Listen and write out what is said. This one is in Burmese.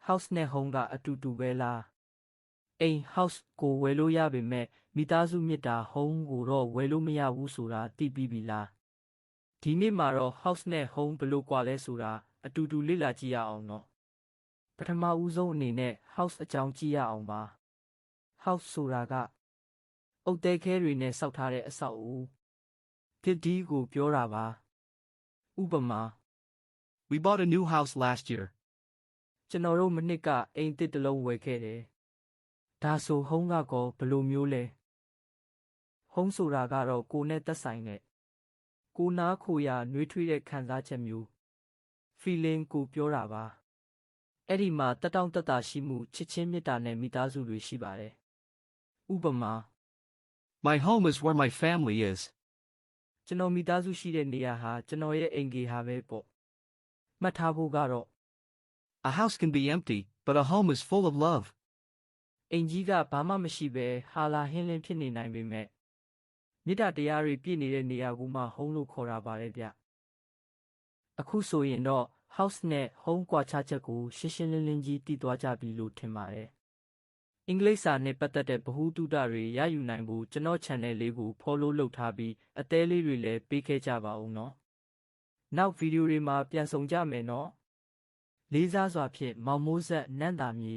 house နဲ့ home ကအတူတူပဲလားအိမ် house ကိုဝယ်လို့ရပေမဲ့မိသားစုမြစ်တာ home ကိုတော့ဝယ်လို့မရဘူးဆိုတာသိပြီးပြီလားဒီနေ့မှာတော့ house နဲ့ home ဘယ်လိုကွာလဲဆိုတာအတူတူလေ့လာကြည့်ရအောင်နော်ပထမဦးဆုံးအနေနဲ့ house အကြောင်းကြည့်ရအောင်ပါ house ဆိုတာကအုတ်တဲခဲတွေနဲ့ဆောက်ထားတဲ့အဆောက်အဦဖြစ်ဒီကိုပြောတာပါဥပမာ We bought a new house last year. ကျွန်တော်တို့မနှစ်ကအိမ်တစ်တလုံးဝယ်ခဲ့တယ်ဒါဆို home ကကောဘယ်လိုမျိုးလဲ home ဆိုတာကတော့ကိုယ်နဲ့သက်ဆိုင်တဲ့ကိုနားခိုရာနှွေးထွေးတဲ့ခံစားချက်မျိုး feeling ကိုပြောတာပါအဲ့ဒီမှာတက်တောင့်တက်တာရှိမှုချစ်ချင်းမေတ္တာနဲ့မိသားစုတွေရှိပါတယ်ဥပမာ My home is where my family is. ကျွန်တော်မိသားစုရှိတဲ့နေရာဟာကျွန်တော်ရဲ့အိမ်ကြီးဟာပဲပေါ့မှတ်ထားဖို့ကတော့ A house can be empty, but a home is full of love. အိမ်ကြီးကဘာမှမရှိပဲဟာလာဟင်းလင်းဖြစ်နေနိုင်ပေမဲ့မေတ္တာတရားတွေပြည့်နေတဲ့နေရာကိုမှ home လို့ခေါ်တာပါတယ်ဗျအခုဆိုရင်တော့ house နဲ့ home ကွာခြားချက်ကိုရှင်းရှင်းလင်းလင်းကြီးသိသွားကြပြီလို့ထင်ပါတယ်အင်္ဂလိပ်စာနဲ့ပတ်သက်တဲ့ဗဟုသုတတွေရယူနိုင်ဖို့ကျွန်တော် channel လေးကို follow လုပ်ထားပြီးအသေးလေးတွေလည်းပေးခဲ့ကြပါဦးနော်နောက်ဗီဒီယိုတွေမှာပြန်ဆောင်ကြမယ်နော်လေးစားစွာဖြင့်မောင်မိုးဆက်နန့်တာမြေ